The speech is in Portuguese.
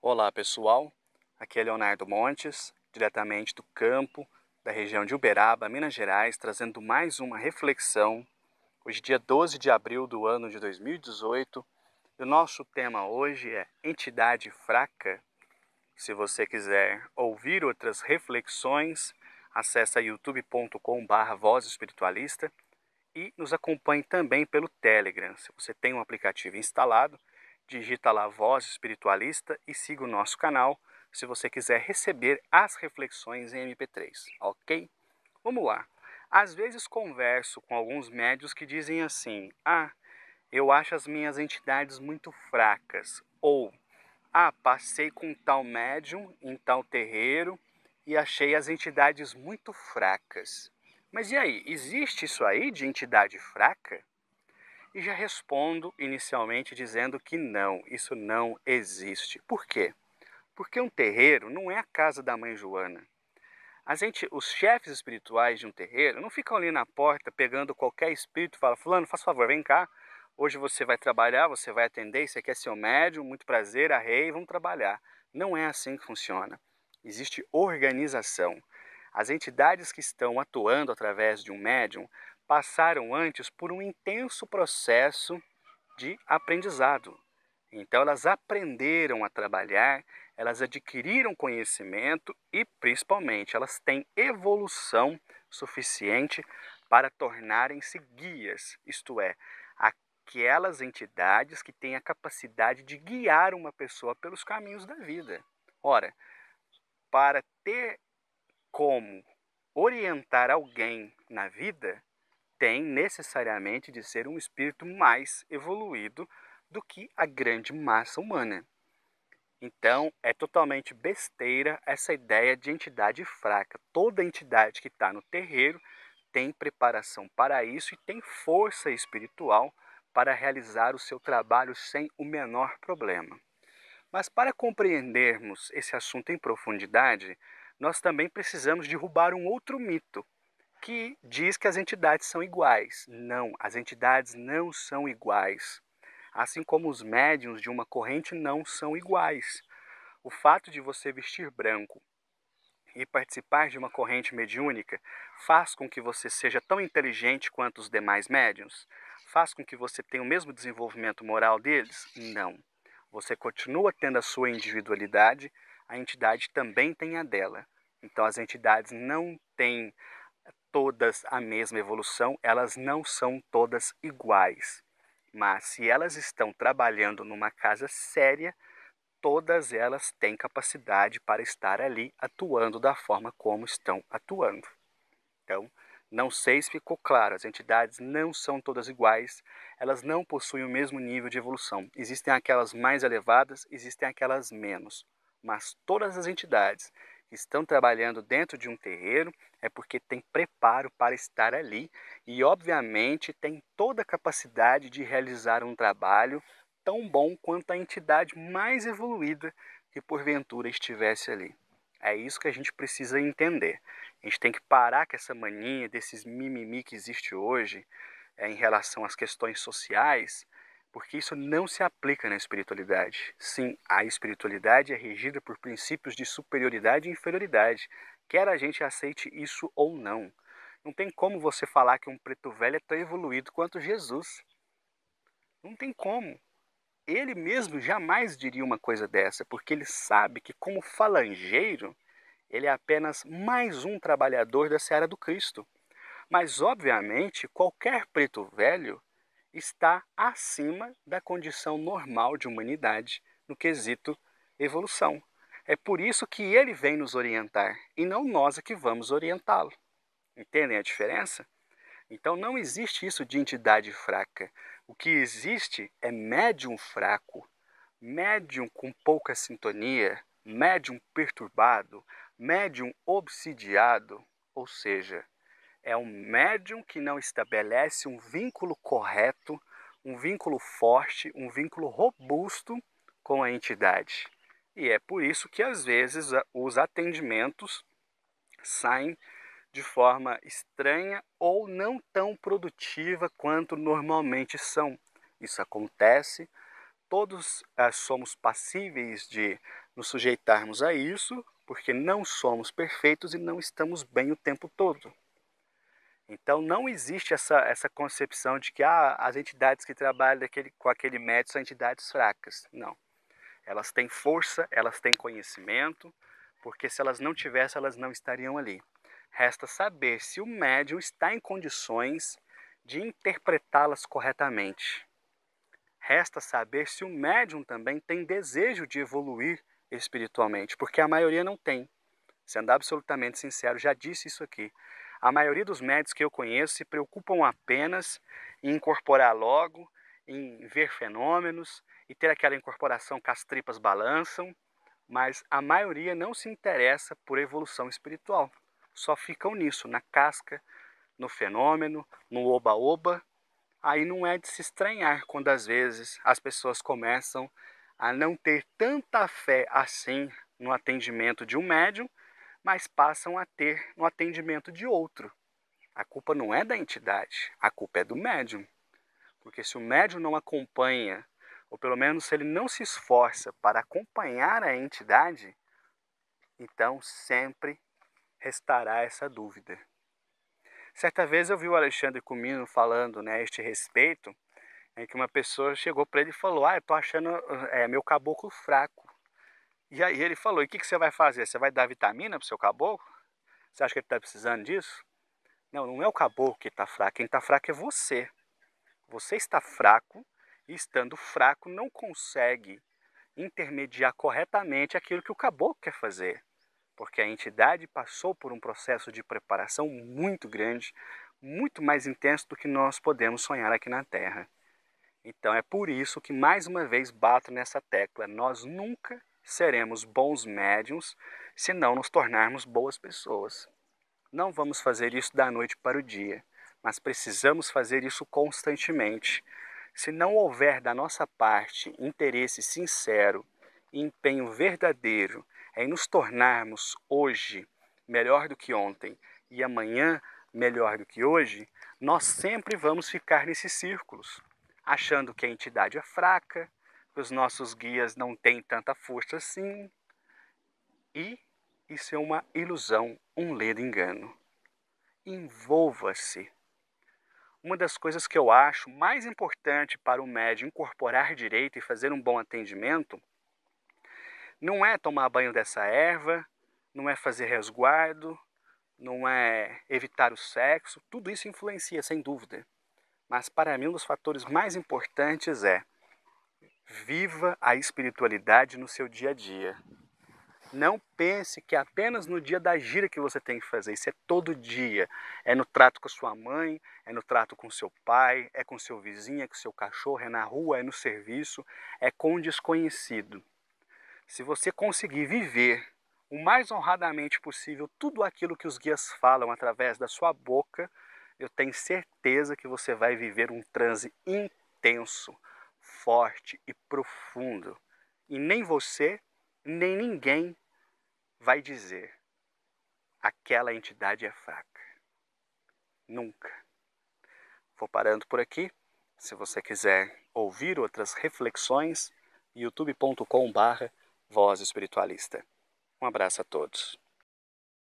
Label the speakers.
Speaker 1: Olá pessoal, aqui é Leonardo Montes, diretamente do campo da região de Uberaba, Minas Gerais, trazendo mais uma reflexão. Hoje, dia 12 de abril do ano de 2018, e o nosso tema hoje é entidade fraca. Se você quiser ouvir outras reflexões, acesse youtube.com/voz espiritualista e nos acompanhe também pelo Telegram. Se você tem um aplicativo instalado, digita lá Voz Espiritualista e siga o nosso canal se você quiser receber as reflexões em MP3, ok? Vamos lá. Às vezes converso com alguns médios que dizem assim: eu acho as minhas entidades muito fracas. Ou, passei com tal médium em tal terreiro e achei as entidades muito fracas. Mas e aí, existe isso aí de entidade fraca? E já respondo inicialmente dizendo que não, isso não existe. Por quê? Porque um terreiro não é a casa da mãe Joana. Os chefes espirituais de um terreiro não ficam ali na porta pegando qualquer espírito e falam: fulano, faz favor, vem cá. Hoje você vai trabalhar, você vai atender, você quer ser o médium, muito prazer, arrei, vamos trabalhar. Não é assim que funciona. Existe organização. As entidades que estão atuando através de um médium passaram antes por um intenso processo de aprendizado. Então elas aprenderam a trabalhar, elas adquiriram conhecimento e, principalmente, elas têm evolução suficiente para tornarem-se guias, isto é, aquelas entidades que têm a capacidade de guiar uma pessoa pelos caminhos da vida. Ora, para ter como orientar alguém na vida, tem necessariamente de ser um espírito mais evoluído do que a grande massa humana. Então, é totalmente besteira essa ideia de entidade fraca. Toda entidade que está no terreiro tem preparação para isso e tem força espiritual para realizar o seu trabalho sem o menor problema. Mas para compreendermos esse assunto em profundidade, nós também precisamos derrubar um outro mito, que diz que as entidades são iguais. Não, as entidades não são iguais. Assim como os médiuns de uma corrente não são iguais. O fato de você vestir branco e participar de uma corrente mediúnica faz com que você seja tão inteligente quanto os demais médiuns? Faz com que você tenha o mesmo desenvolvimento moral deles? Não. Você continua tendo a sua individualidade, a entidade também tem a dela. Então as entidades não têm todas a mesma evolução, elas não são todas iguais. Mas se elas estão trabalhando numa casa séria, todas elas têm capacidade para estar ali atuando da forma como estão atuando. Então, não sei se ficou claro, as entidades não são todas iguais, elas não possuem o mesmo nível de evolução. Existem aquelas mais elevadas, existem aquelas menos. Mas todas as entidades que estão trabalhando dentro de um terreiro é porque têm preparo para estar ali e, obviamente, têm toda a capacidade de realizar um trabalho tão bom quanto a entidade mais evoluída que porventura estivesse ali. É isso que a gente precisa entender. A gente tem que parar com essa mania desses mimimi que existe hoje em relação às questões sociais, porque isso não se aplica na espiritualidade. Sim, a espiritualidade é regida por princípios de superioridade e inferioridade, quer a gente aceite isso ou não. Não tem como você falar que um preto velho é tão evoluído quanto Jesus. Não tem como. Ele mesmo jamais diria uma coisa dessa, porque ele sabe que, como falangeiro, ele é apenas mais um trabalhador da seara do Cristo. Mas, obviamente, qualquer preto velho está acima da condição normal de humanidade no quesito evolução. É por isso que ele vem nos orientar e não nós é que vamos orientá-lo. Entendem a diferença? Então não existe isso de entidade fraca. O que existe é médium fraco, médium com pouca sintonia, médium perturbado, médium obsidiado, ou seja, é um médium que não estabelece um vínculo correto, um vínculo forte, um vínculo robusto com a entidade. E é por isso que às vezes os atendimentos saem de forma estranha ou não tão produtiva quanto normalmente são. Isso acontece todos somos passíveis de nos sujeitarmos a isso, porque não somos perfeitos e não estamos bem o tempo todo. Então não existe essa concepção de que as entidades que trabalham com aquele método são entidades fracas. Não. Elas têm força, elas têm conhecimento, porque se elas não tivessem, elas não estariam ali. Resta saber se o médium está em condições de interpretá-las corretamente. Resta saber se o médium também tem desejo de evoluir espiritualmente, porque a maioria não tem. Sendo absolutamente sincero, já disse isso aqui. A maioria dos médios que eu conheço se preocupam apenas em incorporar logo, em ver fenômenos e ter aquela incorporação que as tripas balançam, mas a maioria não se interessa por evolução espiritual. Só ficam nisso, na casca, no fenômeno, no oba-oba. Aí não é de se estranhar quando às vezes as pessoas começam a não ter tanta fé assim no atendimento de um médium, mas passam a ter no atendimento de outro. A culpa não é da entidade, a culpa é do médium. Porque se o médium não acompanha, ou pelo menos se ele não se esforça para acompanhar a entidade, então sempre restará essa dúvida. Certa vez eu vi o Alexandre Comino falando a este respeito, em que uma pessoa chegou para ele e falou: eu tô achando meu caboclo fraco. E aí ele falou: e o que você vai fazer? Você vai dar vitamina para o seu caboclo? Você acha que ele está precisando disso? Não, não é o caboclo que está fraco. Quem está fraco é você. Você está fraco e, estando fraco, não consegue intermediar corretamente aquilo que o caboclo quer fazer. Porque a entidade passou por um processo de preparação muito grande, muito mais intenso do que nós podemos sonhar aqui na Terra. Então é por isso que mais uma vez bato nessa tecla: nós nunca seremos bons médiuns se não nos tornarmos boas pessoas. Não vamos fazer isso da noite para o dia, mas precisamos fazer isso constantemente. Se não houver da nossa parte interesse sincero e empenho verdadeiro em nos tornarmos hoje melhor do que ontem e amanhã melhor do que hoje, nós sempre vamos ficar nesses círculos, achando que a entidade é fraca, que os nossos guias não têm tanta força assim. E isso é uma ilusão, um ledo engano. Envolva-se. Uma das coisas que eu acho mais importante para o médium incorporar direito e fazer um bom atendimento não é tomar banho dessa erva, não é fazer resguardo, não é evitar o sexo. Tudo isso influencia, sem dúvida. Mas para mim um dos fatores mais importantes é: viva a espiritualidade no seu dia a dia. Não pense que é apenas no dia da gira que você tem que fazer. Isso é todo dia. É no trato com a sua mãe, é no trato com seu pai, é com seu vizinho, é com seu cachorro, é na rua, é no serviço, é com o desconhecido. Se você conseguir viver o mais honradamente possível tudo aquilo que os guias falam através da sua boca, eu tenho certeza que você vai viver um transe intenso, forte e profundo. E nem você, nem ninguém vai dizer: aquela entidade é fraca. Nunca. Vou parando por aqui. Se você quiser ouvir outras reflexões, youtube.com/Voz Espiritualista. Um abraço a todos.